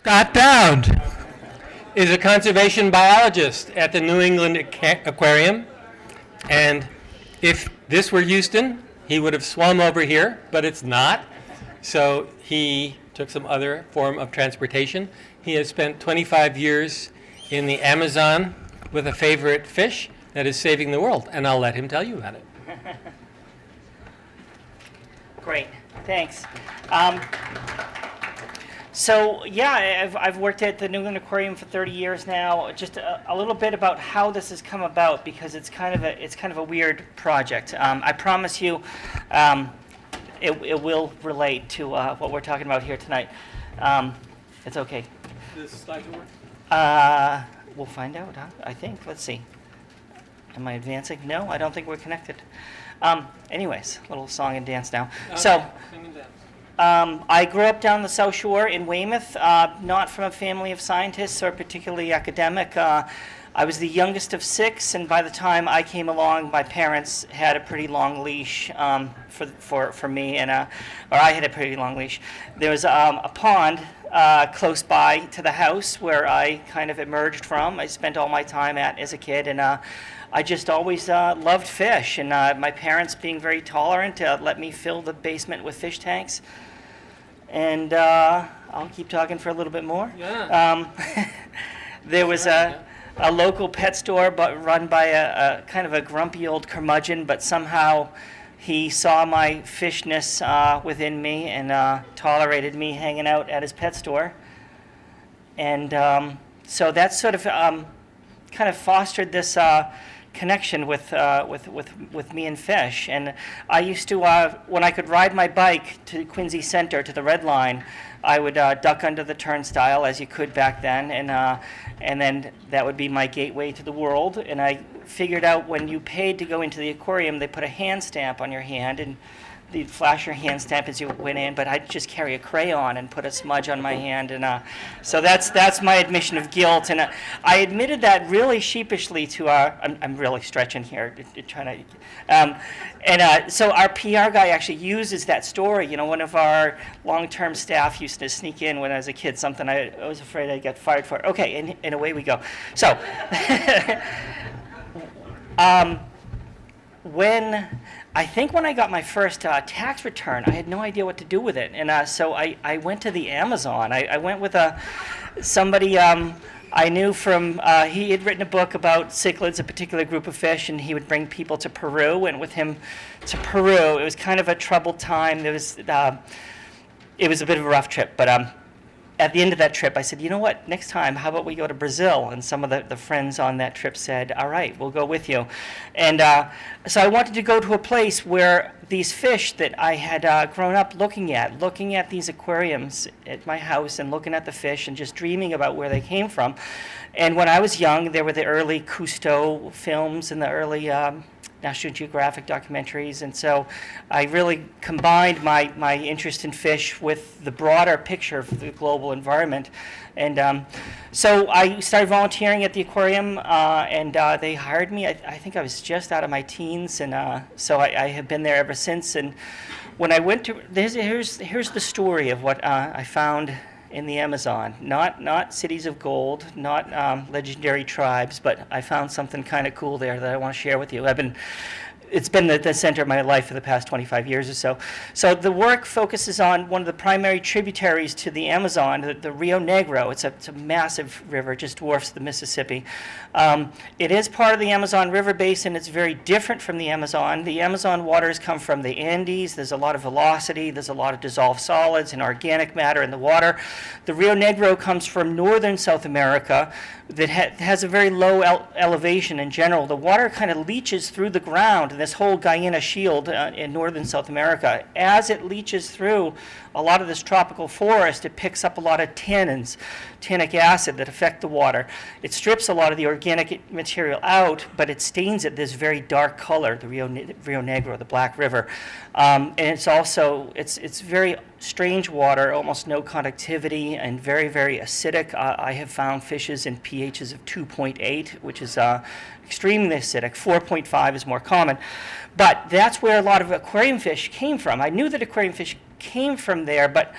Dowd is a conservation biologist at the New England Aquarium. And if this were Houston, he would have swum over here, but it's not. So he took some other form of transportation. He has spent 25 years in the Amazon with a favorite fish that is saving the world, and I'll let him tell you about it. Great, thanks. I've worked at the New England Aquarium for 30 years now. Just a little bit about how this has come about, because it's kind of a weird project. I promise you, it will relate to what we're talking about here tonight. It's okay. Does the slides work? We'll find out, huh? I think. Let's see. Am I advancing? No, I don't think we're connected. Anyways, a little song and dance now. Okay. So. Sing and dance. I grew up down the South Shore in Weymouth, not from a family of scientists or particularly academic. I was the youngest of 6, and by the time I came along, my parents had a pretty long leash for me, or I had a pretty long leash. There was a pond close by to the house where I kind of emerged from. I spent all my time at as a kid, and I just always loved fish, and my parents, being very tolerant, let me fill the basement with fish tanks. And I'll keep talking for a little bit more. Yeah. There was a local pet store, but run by a kind of a grumpy old curmudgeon, but somehow he saw my fishness within me and tolerated me hanging out at his pet store. And so that sort of kind of fostered this connection with me and fish. And I used to, when I could ride my bike to Quincy Center to the Red Line, I would duck under the turnstile, as you could back then, and then that would be my gateway to the world. And I figured out, when you paid to go into the aquarium, they put a hand stamp on your hand, and they'd flash your hand stamp as you went in, but I'd just carry a crayon and put a smudge on my hand, and so that's my admission of guilt. And I admitted that really sheepishly to I'm really stretching here, trying to, so our PR guy actually uses that story. You know, one of our long-term staff used to sneak in when I was a kid, something I was afraid I'd get fired for. Okay, and away we go. So, when I got my first tax return, I had no idea what to do with it, and so I went to the Amazon. I went with somebody I knew from, he had written a book about cichlids, a particular group of fish, and he would bring people to Peru. And with him to Peru, it was kind of a troubled time. It was a bit of a rough trip, but at the end of that trip, I said, you know what, next time, how about we go to Brazil? And some of the friends on that trip said, all right, we'll go with you. And so I wanted to go to a place where these fish that I had grown up looking at these aquariums at my house and looking at the fish and just dreaming about where they came from. And when I was young, there were the early Cousteau films and the early National Geographic documentaries, and so I really combined my interest in fish with the broader picture of the global environment. And so I started volunteering at the aquarium, and they hired me. I think I was just out of my teens, and so I have been there ever since. And when I went to, here's the story of what I found in the Amazon. Not cities of gold, not legendary tribes, but I found something kind of cool there that I want to share with you. It's been the center of my life for the past 25 years or so. So the work focuses on one of the primary tributaries to the Amazon, the Rio Negro. It's a massive river, just dwarfs the Mississippi. It is part of the Amazon River Basin. It's very different from the Amazon. The Amazon waters come from the Andes. There's a lot of velocity. There's a lot of dissolved solids and organic matter in the water. The Rio Negro comes from northern South America that has a very low elevation in general. The water kind of leaches through the ground in this whole Guyana shield in northern South America. As it leaches through a lot of this tropical forest, it picks up a lot of tannins, tannic acid, that affect the water. It strips a lot of the organic material out, but it stains it this very dark color, the Rio Negro, the Black River. And it's also, it's very strange water, almost no conductivity, and very, very acidic. I have found fishes in pHs of 2.8, which is extremely acidic. 4.5 is more common. But that's where a lot of aquarium fish came from. I knew that aquarium fish came from there, but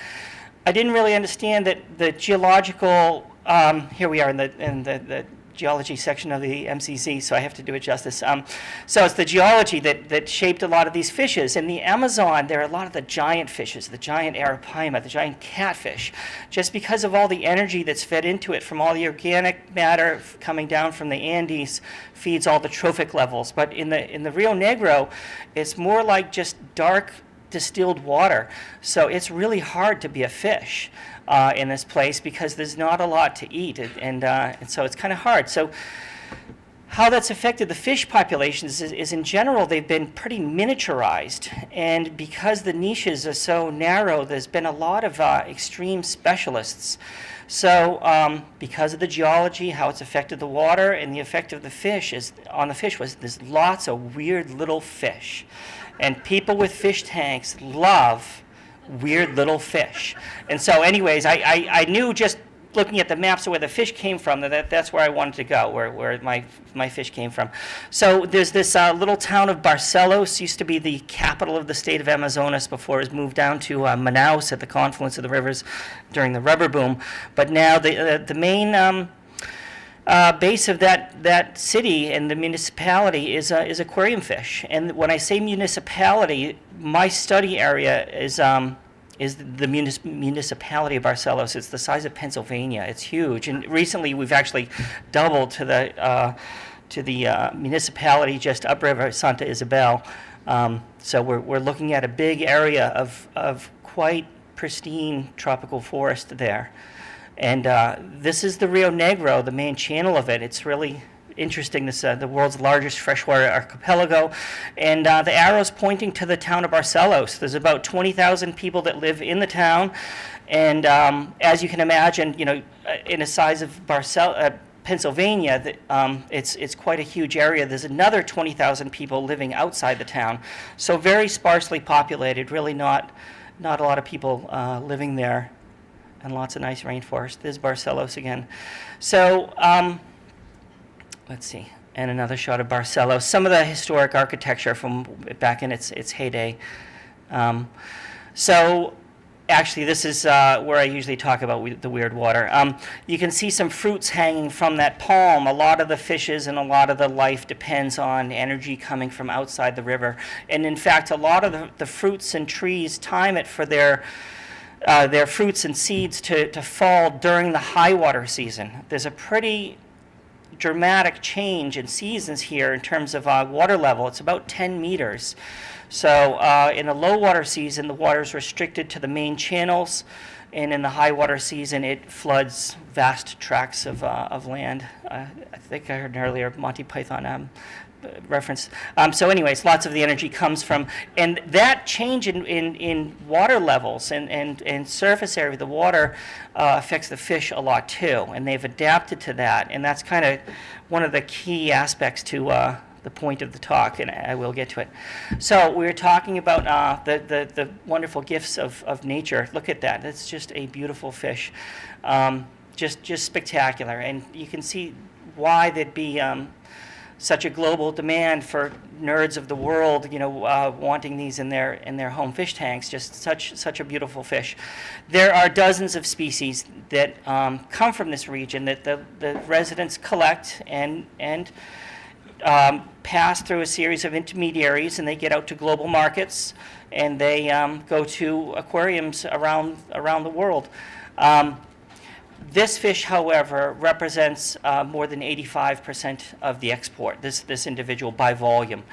I didn't really understand that the geological, here we are in the geology section of the MCC, so I have to do it justice. So it's the geology that shaped a lot of these fishes. In the Amazon, there are a lot of the giant fishes, the giant arapaima, the giant catfish, just because of all the energy that's fed into it from all the organic matter coming down from the Andes feeds all the trophic levels. But in the Rio Negro, it's more like just dark distilled water. So it's really hard to be a fish in this place because there's not a lot to eat, and so it's kind of hard. So how that's affected the fish populations is in general they've been pretty miniaturized, and because the niches are so narrow, there's been a lot of extreme specialists. So because of the geology, how it's affected the water, and the effect of the fish on the fish was there's lots of weird little fish. And people with fish tanks love weird little fish. And so anyways, I knew just looking at the maps of where the fish came from, that's where I wanted to go, where my fish came from. So there's this little town of Barcelos, used to be the capital of the state of Amazonas before it was moved down to Manaus at the confluence of the rivers during the rubber boom. But now the main base of that city and the municipality is aquarium fish. And when I say municipality, my study area is the municipality of Barcelos. It's the size of Pennsylvania. It's huge. And recently we've actually doubled to the municipality just upriver, Santa Isabel. So we're looking at a big area of quite pristine tropical forest there. And this is the Rio Negro, the main channel of it. It's really interesting. This the world's largest freshwater archipelago. And the arrow's pointing to the town of Barcelos. There's about 20,000 people that live in the town. And as you can imagine, in the size of Pennsylvania, it's quite a huge area. There's another 20,000 people living outside the town. So very sparsely populated, really not a lot of people living there. And lots of nice rainforest. There's Barcelos again. So let's see, and another shot of Barcelos. Some of the historic architecture from back in its heyday. So actually, this is where I usually talk about the weird water. You can see some fruits hanging from that palm. A lot of the fishes and a lot of the life depends on energy coming from outside the river. And in fact, a lot of the fruits and trees time it for their fruits and seeds to fall during the high water season. There's a pretty dramatic change in seasons here in terms of water level. It's about 10 meters. So in the low water season, the water is restricted to the main channels, and in the high water season, it floods vast tracts of land. I think I heard an earlier Monty Python reference. So anyways, lots of the energy comes from, and that change in water levels and surface area of the water affects the fish a lot too, and they've adapted to that, and that's kind of one of the key aspects to the point of the talk, and I will get to it. So we were talking about the wonderful gifts of nature. Look at that. That's just a beautiful fish. Just spectacular, and you can see why there'd be such a global demand for nerds of the world, wanting these in their home fish tanks. Just such a beautiful fish. There are dozens of species that come from this region that the residents collect and pass through a series of intermediaries, and they get out to global markets, and they go to aquariums around the world. This fish, however, represents more than 85% of the export, this individual by volume.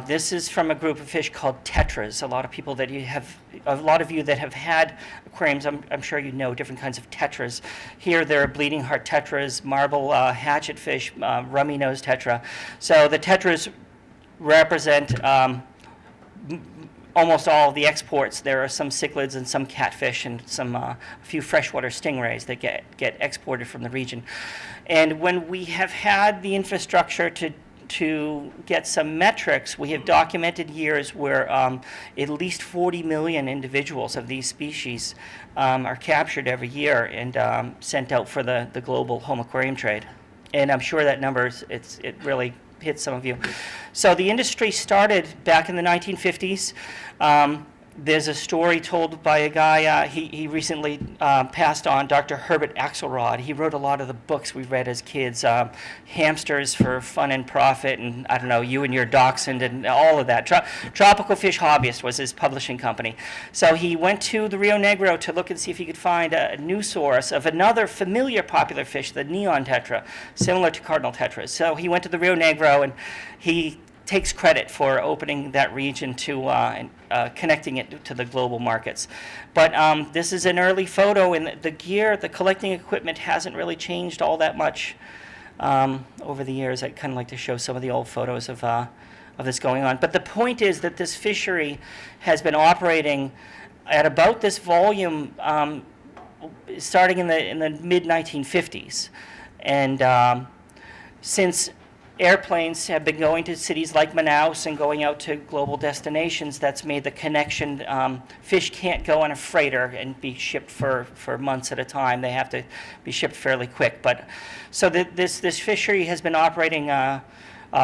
This is from a group of fish called tetras. A lot of you that have had aquariums, I'm sure you know different kinds of tetras. Here there are bleeding heart tetras, marble hatchetfish, rummy-nosed tetra. So the tetras represent almost all of the exports. There are some cichlids and some catfish and a few freshwater stingrays that get exported from the region. And when we have had the infrastructure to get some metrics, we have documented years where at least 40 million individuals of these species are captured every year and sent out for the global home aquarium trade. And I'm sure that number it really hits some of you. So the industry started back in the 1950s. There's a story told by a guy, he recently passed on, Dr. Herbert Axelrod. He wrote a lot of the books we read as kids, Hamsters for Fun and Profit, and I don't know, You and Your Dachshund, and all of that. Tropical Fish Hobbyist was his publishing company. So he went to the Rio Negro to look and see if he could find a new source of another familiar popular fish, the neon tetra, similar to cardinal tetras. So he went to the Rio Negro, and he takes credit for opening that region to connecting it to the global markets. But this is an early photo, and the gear, the collecting equipment hasn't really changed all that much over the years. I'd kind of like to show some of the old photos of this going on. But the point is that this fishery has been operating at about this volume starting in the mid-1950s. And since airplanes have been going to cities like Manaus and going out to global destinations, that's made the connection. Fish can't go on a freighter and be shipped for months at a time. They have to be shipped fairly quick. But so this fishery has been operating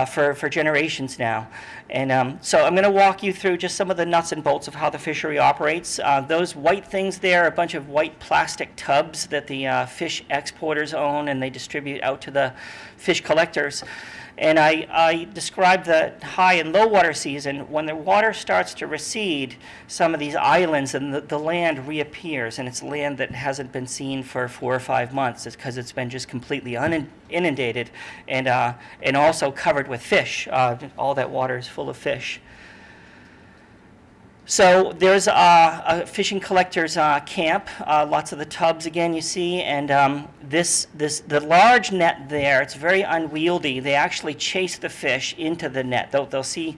for generations now. And so I'm going to walk you through just some of the nuts and bolts of how the fishery operates. Those white things there are a bunch of white plastic tubs that the fish exporters own, and they distribute out to the fish collectors. And I described the high and low water season. When the water starts to recede, some of these islands and the land reappears, and it's land that hasn't been seen for 4 or 5 months. It's because it's been just completely inundated and also covered with fish. All that water is full of fish. So there's a fishing collector's camp, lots of the tubs again you see, and the large net there, it's very unwieldy. They actually chase the fish into the net. They'll see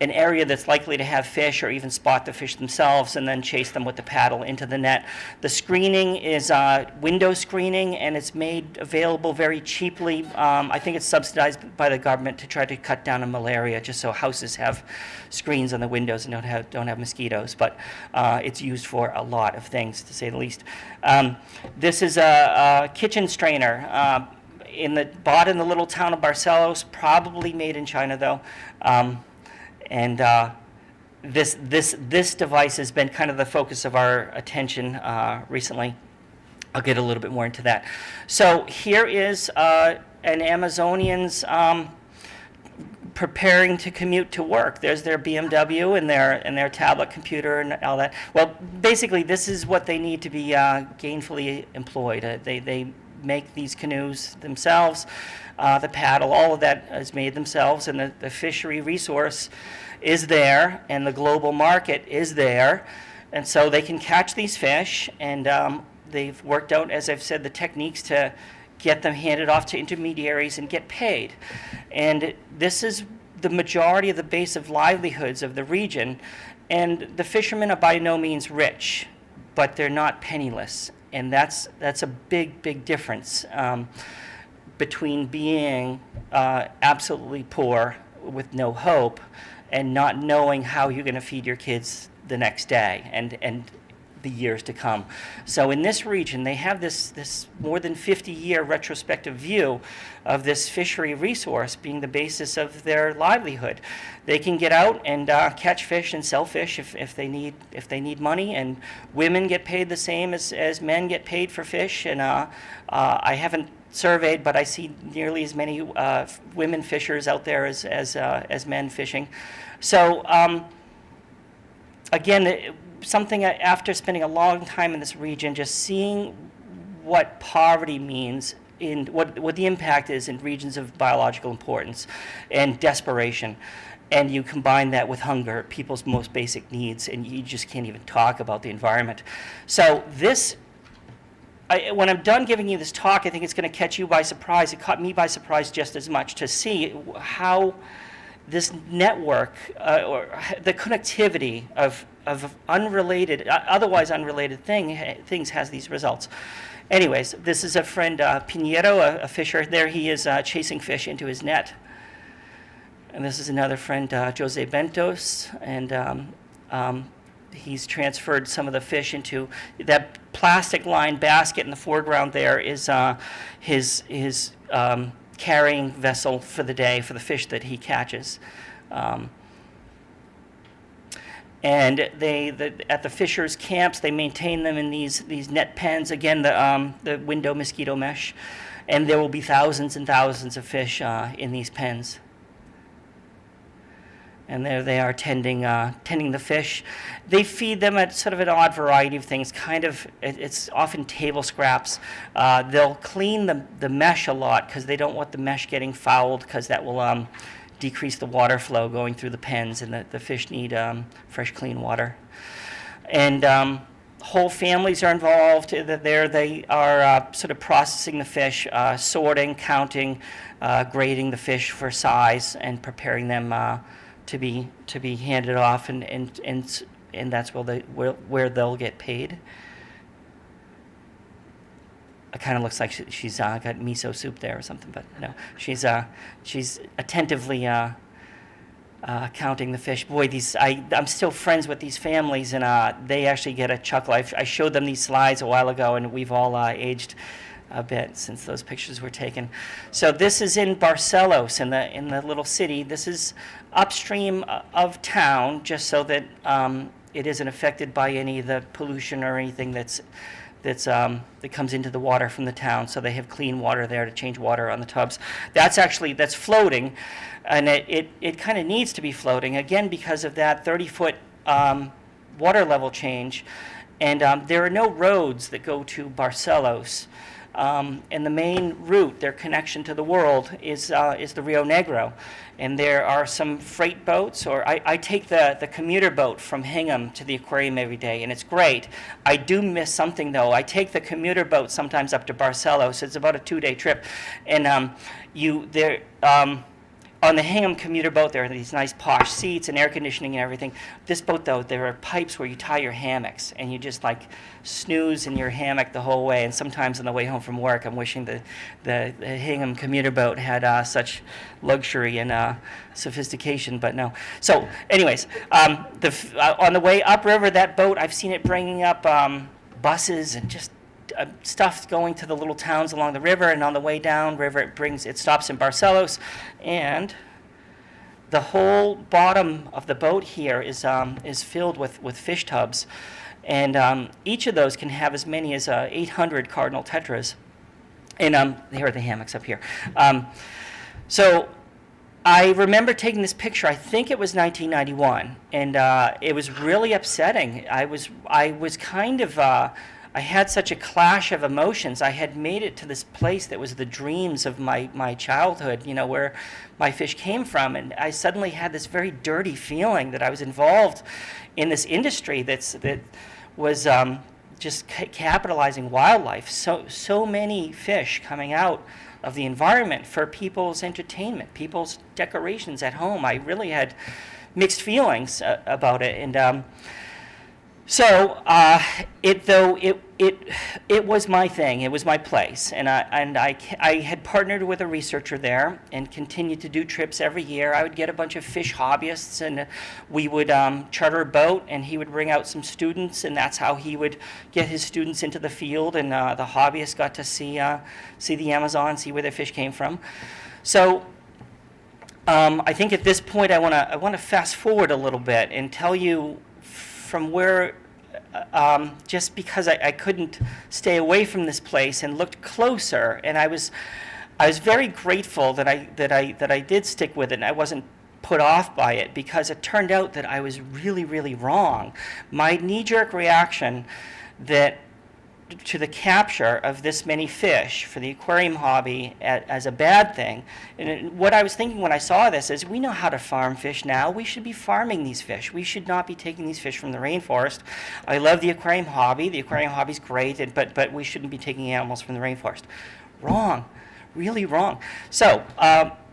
an area that's likely to have fish or even spot the fish themselves and then chase them with the paddle into the net. The screening is window screening, and it's made available very cheaply. I think it's subsidized by the government to try to cut down on malaria, just so houses have screens on the windows and don't have mosquitoes. But it's used for a lot of things, to say the least. This is a kitchen strainer. Bought in the little town of Barcelos, probably made in China though. And this device has been kind of the focus of our attention recently. I'll get a little bit more into that. So here is an Amazonian's preparing to commute to work. There's their BMW and their tablet computer and all that. Well, basically, this is what they need to be gainfully employed. They make these canoes themselves. The paddle, all of that is made themselves, and the fishery resource is there, and the global market is there, and so they can catch these fish, and they've worked out, as I've said, the techniques to get them handed off to intermediaries and get paid. And this is the majority of the base of livelihoods of the region, and the fishermen are by no means rich, but they're not penniless, and that's a big difference between being absolutely poor with no hope and not knowing how you're going to feed your kids the next day and the years to come. So in this region, they have this more than 50-year retrospective view of this fishery resource being the basis of their livelihood. They can get out and catch fish and sell fish if they need money, and women get paid the same as men get paid for fish. And I haven't surveyed, but I see nearly as many women fishers out there as men fishing. So again, something after spending a long time in this region, just seeing what poverty means, in what the impact is in regions of biological importance and desperation. And you combine that with hunger, people's most basic needs, and you just can't even talk about the environment. So when I'm done giving you this talk, I think it's going to catch you by surprise. It caught me by surprise just as much to see how this network, or the connectivity of unrelated, otherwise unrelated things has these results. Anyways, this is a friend, Pinheiro, a fisher. There he is chasing fish into his net. And this is another friend, Jose Bentos, and he's transferred some of the fish into that plastic-lined basket in the foreground. There is his carrying vessel for the day for the fish that he catches. And at the fishers' camps, they maintain them in these net pens. Again, the window mosquito mesh, and there will be thousands and thousands of fish in these pens. And there they are tending the fish. They feed them at sort of an odd variety of things. It's often table scraps. They'll clean the mesh a lot because they don't want the mesh getting fouled, because that will decrease the water flow going through the pens, and the fish need fresh, clean water. And whole families are involved. They are sort of processing the fish, sorting, counting, grading the fish for size, and preparing them to be handed off, and that's where they'll get paid. It kind of looks like she's got miso soup there or something, but no, she's attentively counting the fish. Boy, I'm still friends with these families, and they actually get a chuckle. I showed them these slides a while ago, and we've all aged a bit since those pictures were taken. So this is in Barcelos, in the little city. This is upstream of town, just so that it isn't affected by any of the pollution or anything that comes into the water from the town. So they have clean water there to change water on the tubs. That's floating, and it kind of needs to be floating, again, because of that 30-foot water level change. And there are no roads that go to Barcelos. And the main route, their connection to the world, is the Rio Negro. And there are some freight boats, or I take the commuter boat from Hingham to the aquarium every day, and it's great. I do miss something, though. I take the commuter boat sometimes up to Barcelos. It's about a 2-day trip. And on the Hingham commuter boat, there are these nice posh seats and air conditioning and everything. This boat, though, there are pipes where you tie your hammocks, and you just snooze in your hammock the whole way. And sometimes on the way home from work, I'm wishing the Hingham commuter boat had such luxury and sophistication, but no. So, anyways, on the way upriver, that boat, I've seen it bringing up buses and just stuff going to the little towns along the river, and on the way down river it stops in Barcelos, and the whole bottom of the boat here is filled with fish tubs, and each of those can have as many as 800 cardinal tetras. And here are the hammocks up here. So I remember taking this picture. I think it was 1991, and it was really upsetting. I was kind of I had such a clash of emotions. I had made it to this place that was the dreams of my childhood, where my fish came from, and I suddenly had this very dirty feeling that I was involved in this industry that was just capitalizing wildlife. So many fish coming out of the environment for people's entertainment, people's decorations at home. I really had mixed feelings about it, and so it was my thing. It was my place, and I had partnered with a researcher there and continued to do trips every year. I would get a bunch of fish hobbyists, and we would charter a boat, and he would bring out some students, and that's how he would get his students into the field, and the hobbyists got to see the Amazon, see where their fish came from. So I think at this point I want to fast forward a little bit and tell you from where, just because I couldn't stay away from this place and looked closer, and I was very grateful that I did stick with it, and I wasn't put off by it, because it turned out that I was really, really wrong. My knee-jerk reaction to the capture of this many fish for the aquarium hobby as a bad thing. And what I was thinking when I saw this is, we know how to farm fish now. We should be farming these fish. We should not be taking these fish from the rainforest. I love the aquarium hobby. The aquarium hobby's great, but we shouldn't be taking animals from the rainforest. Wrong. Really wrong. So,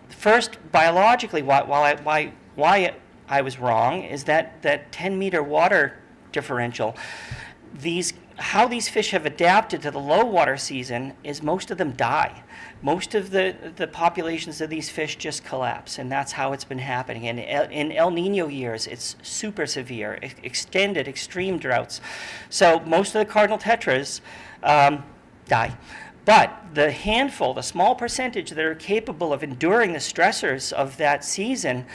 first, biologically, why I was wrong is that 10-meter water differential. How these fish have adapted to the low water season is most of them die. Most of the populations of these fish just collapse, and that's how it's been happening. And in El Nino years, it's super severe, extended extreme droughts. So most of the cardinal tetras die. But the handful, the small percentage that are capable of enduring the stressors of that season,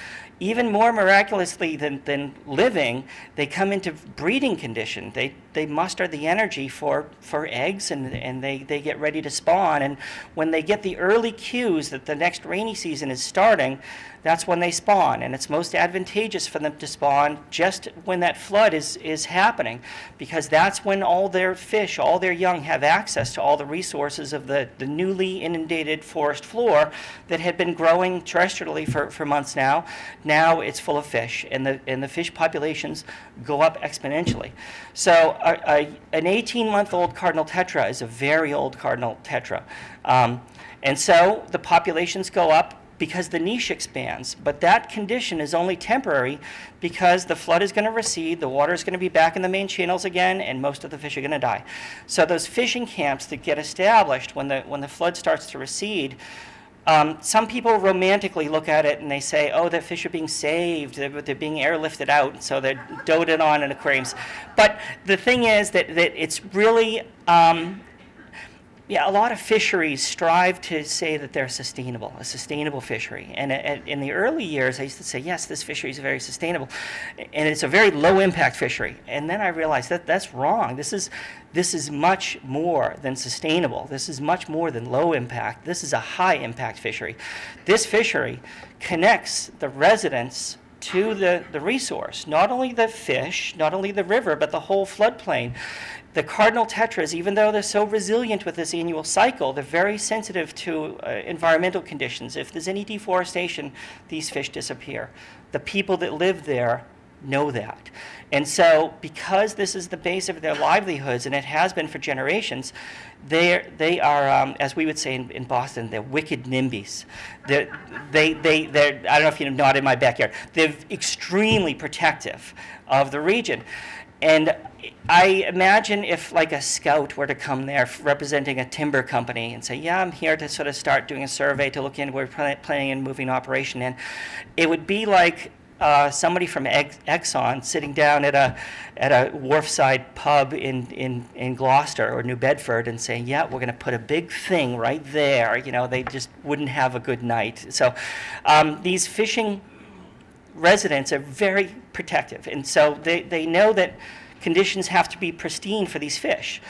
even more miraculously than living, they come into breeding condition. They muster the energy for eggs, and they get ready to spawn. And when they get the early cues that the next rainy season is starting, that's when they spawn. And it's most advantageous for them to spawn just when that flood is happening, because that's when all their fish, all their young, have access to all the resources of the newly inundated forest floor that had been growing terrestrially for months now. Now it's full of fish, and the fish populations go up exponentially. So an 18-month-old cardinal tetra is a very old cardinal tetra. And so the populations go up because the niche expands. But that condition is only temporary, because the flood is going to recede, the water is going to be back in the main channels again, and most of the fish are going to die. So those fishing camps that get established when the flood starts to recede, some people romantically look at it and they say, oh, the fish are being saved, they're being airlifted out, so they're doted on in aquariums. But the thing is that it's really, a lot of fisheries strive to say that they're sustainable, a sustainable fishery. And in the early years, I used to say, yes, this fishery is very sustainable, and it's a very low-impact fishery. And then I realized that that's wrong. This is much more than sustainable. This is much more than low impact. This is a high-impact fishery. This fishery connects the residents to the resource, not only the fish, not only the river, but the whole floodplain. The cardinal tetras, even though they're so resilient with this annual cycle, they're very sensitive to environmental conditions. If there's any deforestation, these fish disappear. The people that live there know that. And so, because this is the base of their livelihoods, and it has been for generations, they are, as we would say in Boston, they're wicked NIMBYs. They're, I don't know if you're not in my backyard. They're extremely protective of the region. And I imagine if, like, a scout were to come there representing a timber company and say, yeah, I'm here to sort of start doing a survey to look into, we're planning on moving operation in, it would be like somebody from Exxon sitting down at a wharfside pub in Gloucester or New Bedford and saying, yeah, we're going to put a big thing right there. You know, they just wouldn't have a good night. So these fishing residents are very protective, and so they know that conditions have to be pristine for these fish,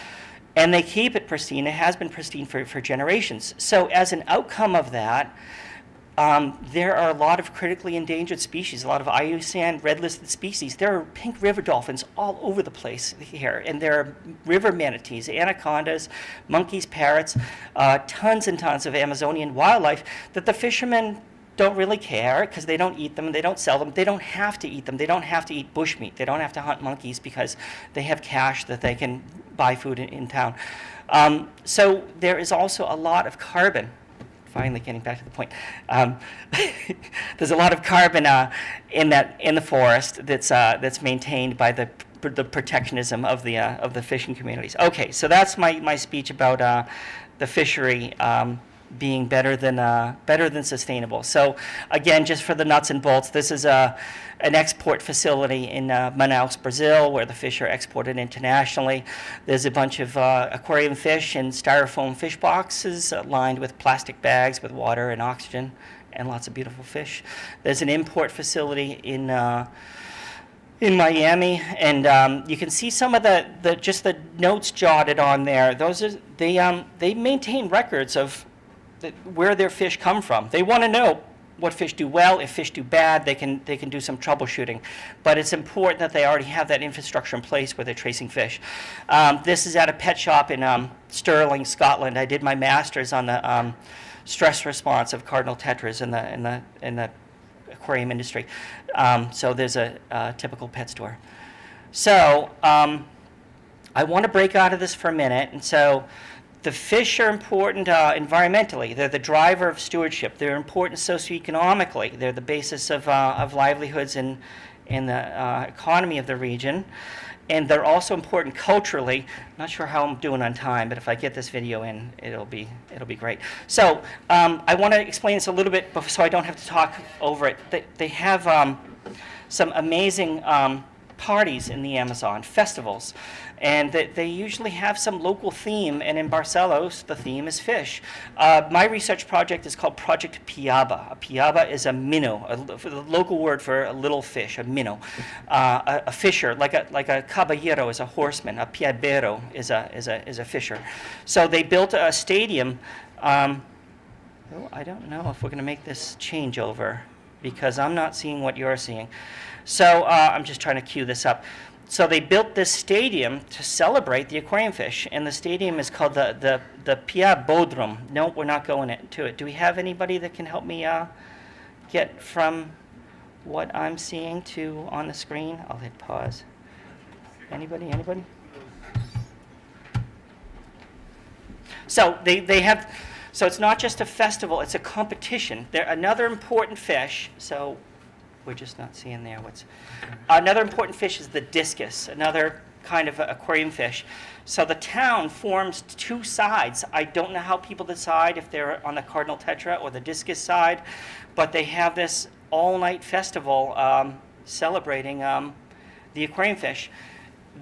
and they keep it pristine. It has been pristine for generations. So as an outcome of that, there are a lot of critically endangered species, a lot of IUCN red-listed species. There are pink river dolphins all over the place here, and there are river manatees, anacondas, monkeys, parrots, tons and tons of Amazonian wildlife that the fishermen don't really care, because they don't eat them, they don't sell them, they don't have to eat them, they don't have to eat bushmeat, they don't have to hunt monkeys because they have cash that they can buy food in town. So there is also a lot of carbon. Finally getting back to the point. There's a lot of carbon in the forest that's maintained by the protectionism of the fishing communities. Okay, so that's my speech about the fishery being better than sustainable. So again, just for the nuts and bolts, this is an export facility in Manaus, Brazil, where the fish are exported internationally. There's a bunch of aquarium fish in styrofoam fish boxes lined with plastic bags with water and oxygen, and lots of beautiful fish. There's an import facility in Miami, and you can see some of the notes jotted on there. Those are they maintain records of where their fish come from. They want to know what fish do well. If fish do bad, they can do some troubleshooting. But it's important that they already have that infrastructure in place where they're tracing fish. This is at a pet shop in Stirling, Scotland. I did my master's on the stress response of cardinal tetras in the aquarium industry. So there's a typical pet store. So I want to break out of this for a minute, and so the fish are important environmentally. They're the driver of stewardship. They're important socioeconomically. They're the basis of livelihoods in the economy of the region. And they're also important culturally. Not sure how I'm doing on time, but if I get this video in, it'll be great. So I want to explain this a little bit so I don't have to talk over it. They have some amazing parties in the Amazon, festivals, and they usually have some local theme, and in Barcelos, the theme is fish. My research project is called Project Piaba. A piaba is a minnow, the local word for a little fish, a minnow. A fisher, like a caballero is a horseman, a piabero is a fisher. So they built a stadium. I don't know if we're going to make this changeover because I'm not seeing what you're seeing. So I'm just trying to cue this up. So they built this stadium to celebrate the aquarium fish, and the stadium is called the Piaba. No, we're not going to it. Do we have anybody that can help me get from what I'm seeing to on the screen? I'll hit pause. Anybody? So they have. So it's not just a festival, it's a competition. Another important fish, so we're just not seeing there what's... Another important fish is the discus, another kind of aquarium fish. So the town forms two sides. I don't know how people decide if they're on the cardinal tetra or the discus side, but they have this all-night festival celebrating the aquarium fish.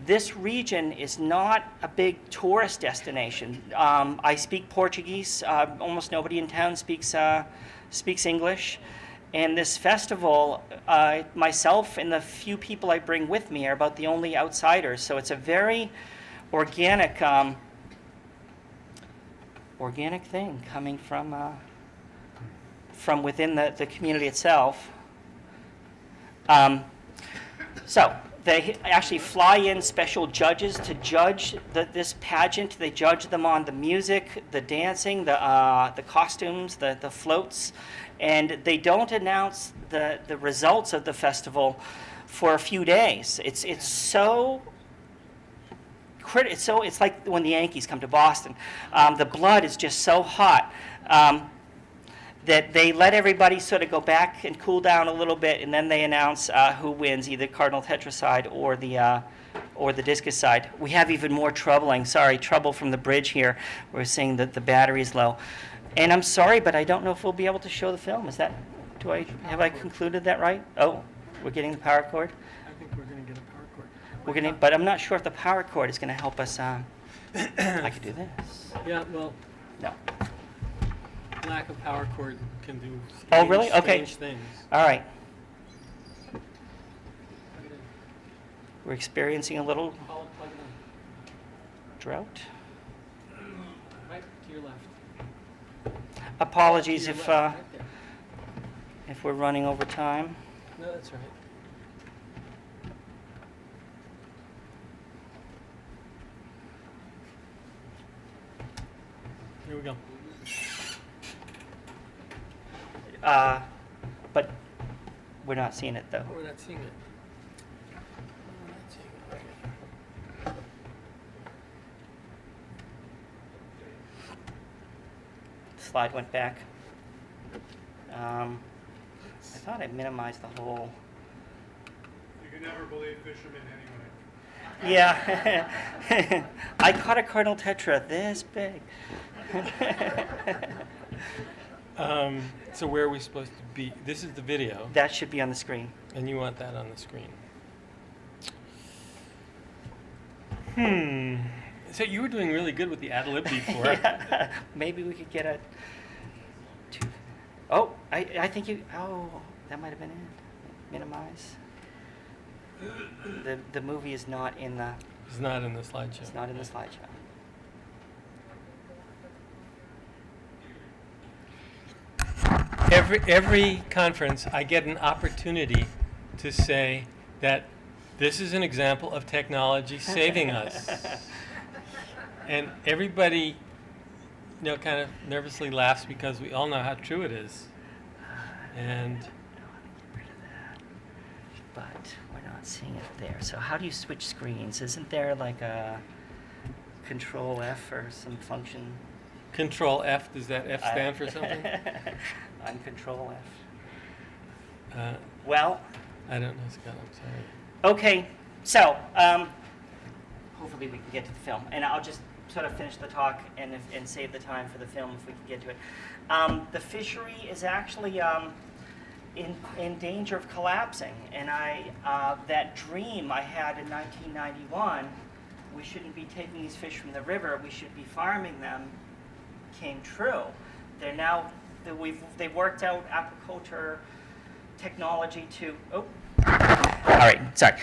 This region is not a big tourist destination. I speak Portuguese. Almost nobody in town speaks English. And this festival, myself and the few people I bring with me are about the only outsiders. So it's a very organic thing coming from within the community itself. So they actually fly in special judges to judge this pageant. They judge them on the music, the dancing, the costumes, the floats, and they don't announce the results of the festival for a few days. It's like when the Yankees come to Boston. The blood is just so hot that they let everybody sort of go back and cool down a little bit, and then they announce who wins, either cardinal tetra side or the discus side. We have even more trouble from the bridge here. We're seeing that the battery is low. And I'm sorry, but I don't know if we'll be able to show the film. Have I concluded that right? Oh, we're getting the power cord? I think we're going to get a power cord. But I'm not sure if the power cord is going to help us. I could do this. Yeah, well, No. lack of power cord can do Oh, really? Okay. strange things. All right. We're experiencing a little Plug it in. drought. Right to your left. Apologies To your if left, right there. if we're running over time. No, that's right. Here we go. But we're not seeing it though. We're not seeing it. We're not seeing it. Okay. Slide went back. I thought I minimized the whole. You can never believe fishermen anyway. Yeah. I caught a cardinal tetra this big. So where are we supposed to be? This is the video, That should be on the screen. and you want that on the screen. So you were doing really good with the ad lib before. Yeah. Maybe we could get a. Oh, I think you. Oh, that might have been it. Minimize. The movie is not in the. It's not in the slideshow. It's not in the slideshow. Every conference, I get an opportunity to say that this is an example of technology saving us. And everybody, kind of nervously laughs because we all know how true it is. And But we're not seeing it there. So how do you switch screens? Isn't there like a Control F or some function? Control F, does that F stand for something? I'm Control F. Uh, Well, I don't know, Scott, I'm sorry. okay. So hopefully we can get to the film, and I'll just sort of finish the talk and save the time for the film if we can get to it. The fishery is actually in danger of collapsing. And that dream I had in 1991, we shouldn't be taking these fish from the river, we should be farming them, came true. They're now, they've worked out aquaculture technology to, all right, sorry.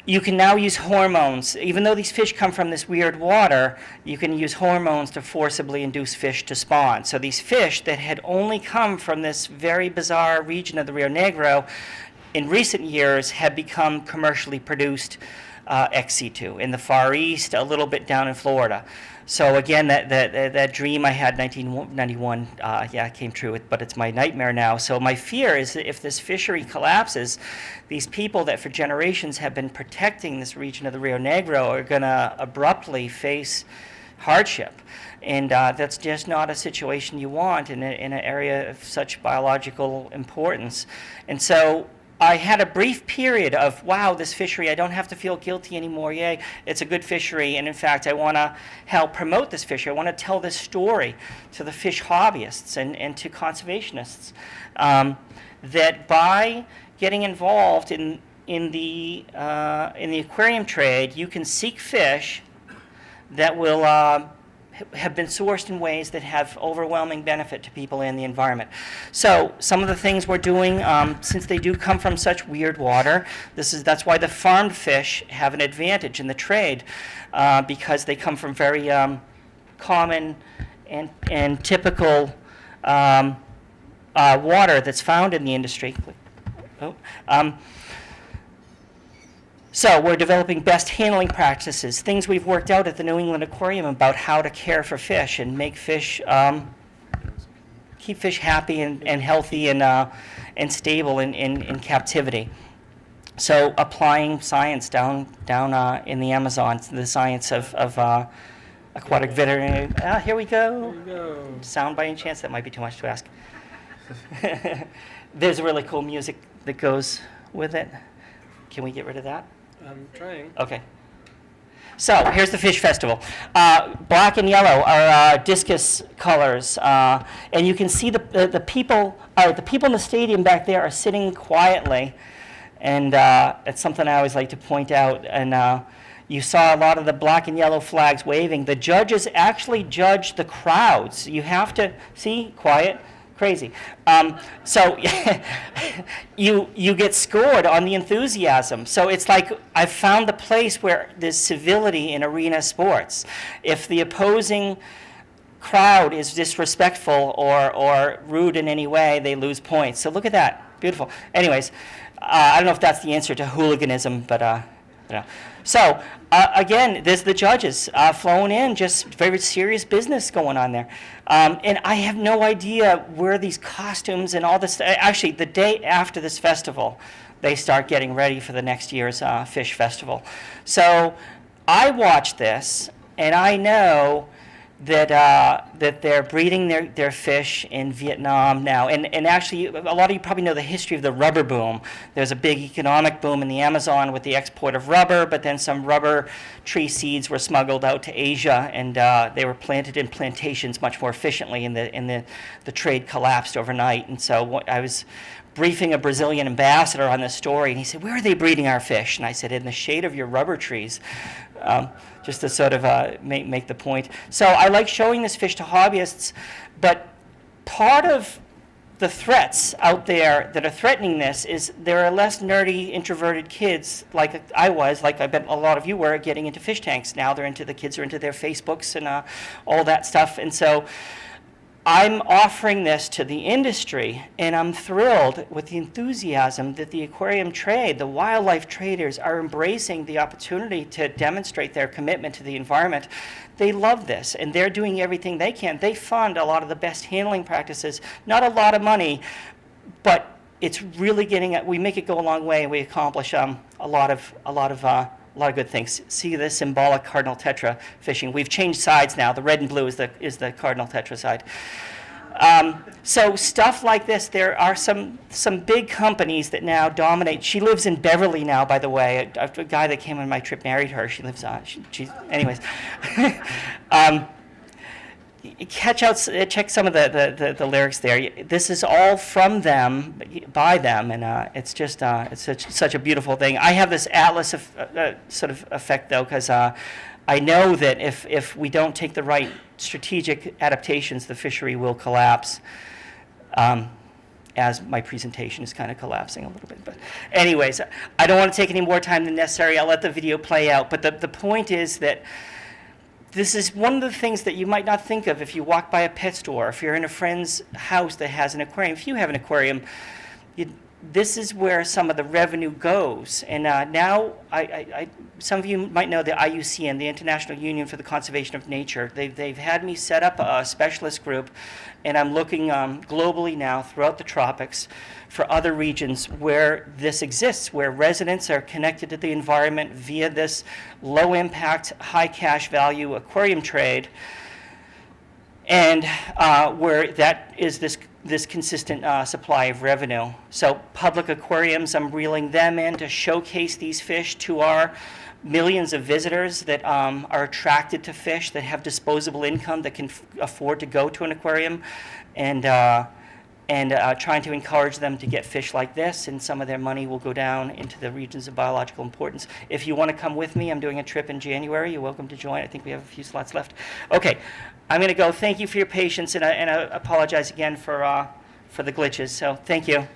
You can now use hormones. Even though these fish come from this weird water, you can use hormones to forcibly induce fish to spawn. So these fish that had only come from this very bizarre region of the Rio Negro, in recent years have become commercially produced ex situ in the Far East, a little bit down in Florida. So again, that dream I had in 1991, came true, but it's my nightmare now. So my fear is that if this fishery collapses, these people that for generations have been protecting this region of the Rio Negro are going to abruptly face hardship. And that's just not a situation you want in an area of such biological importance. And so I had a brief period of, wow, this fishery, I don't have to feel guilty anymore, yay, it's a good fishery, and in fact, I want to help promote this fishery. I want to tell this story to the fish hobbyists and to conservationists, that by getting involved in the aquarium trade, you can seek fish that will have been sourced in ways that have overwhelming benefit to people and the environment. So some of the things we're doing, since they do come from such weird water, that's why the farmed fish have an advantage in the trade, because they come from very common and typical water that's found in the industry. So we're developing best handling practices, things we've worked out at the New England Aquarium about how to care for fish and make fish, keep fish happy and healthy and stable in captivity. So applying science down in the Amazon, the science of aquatic veterinary. Here we go. Sound by any chance? That might be too much to ask. There's really cool music that goes with it. Can we get rid of that? I'm trying. Okay. So here's the fish festival. Black and yellow are discus colors, and you can see the people. The people in the stadium back there are sitting quietly, and it's something I always like to point out. And you saw a lot of the black and yellow flags waving. The judges actually judge the crowds. You have to see quiet. Crazy. So you get scored on the enthusiasm. So it's like I've found the place where there's civility in arena sports. If the opposing crowd is disrespectful or rude in any way, they lose points. So look at that. Beautiful. Anyways, I don't know if that's the answer to hooliganism, but So again, there's the judges flown in, just very serious business going on there. And I have no idea where these costumes and all this, actually the day after this festival, they start getting ready for the next year's fish festival. So I watch this and I know that they're breeding their fish in Vietnam now. And actually, a lot of you probably know the history of the rubber boom. There's a big economic boom in the Amazon with the export of rubber, but then some rubber tree seeds were smuggled out to Asia, and they were planted in plantations much more efficiently, and the trade collapsed overnight. And so I was briefing a Brazilian ambassador on this story, and he said, "Where are they breeding our fish?" And I said, "In the shade of your rubber trees." Just to sort of make the point. So I like showing this fish to hobbyists, but part of the threats out there that are threatening this is there are less nerdy, introverted kids like I was, like I bet a lot of you were, getting into fish tanks. Now the kids are into their Facebooks and all that stuff. And so I'm offering this to the industry, and I'm thrilled with the enthusiasm that the aquarium trade, the wildlife traders, are embracing the opportunity to demonstrate their commitment to the environment. They love this, and they're doing everything they can. They fund a lot of the best handling practices, not a lot of money, but it's really we make it go a long way, and we accomplish a lot of good things. See the symbolic cardinal tetra fishing. We've changed sides now. The red and blue is the cardinal tetra side. So stuff like this, there are some big companies that now dominate. She lives in Beverly now, by the way. A guy that came on my trip married her. She lives on. Anyways. check some of the lyrics there. This is all from them, by them, and it's just it's such a beautiful thing. I have this atlas of, sort of effect though, because I know that if we don't take the right strategic adaptations, the fishery will collapse. As my presentation is kind of collapsing a little bit. But anyways, I don't want to take any more time than necessary. I'll let the video play out. But the point is that this is one of the things that you might not think of if you walk by a pet store, if you're in a friend's house that has an aquarium. If you have an aquarium, this is where some of the revenue goes. And now, some of you might know the IUCN, the International Union for the Conservation of Nature. They've had me set up a specialist group, and I'm looking globally now throughout the tropics for other regions where this exists, where residents are connected to the environment via this low-impact, high-cash value aquarium trade, and where that is this consistent supply of revenue. So public aquariums, I'm reeling them in to showcase these fish to our millions of visitors that are attracted to fish, that have disposable income, that can afford to go to an aquarium, and trying to encourage them to get fish like this, and some of their money will go down into the regions of biological importance. If you want to come with me, I'm doing a trip in January. You're welcome to join. I think we have a few slots left. Okay, I'm going to go. Thank you for your patience, and I apologize again for the glitches. So thank you.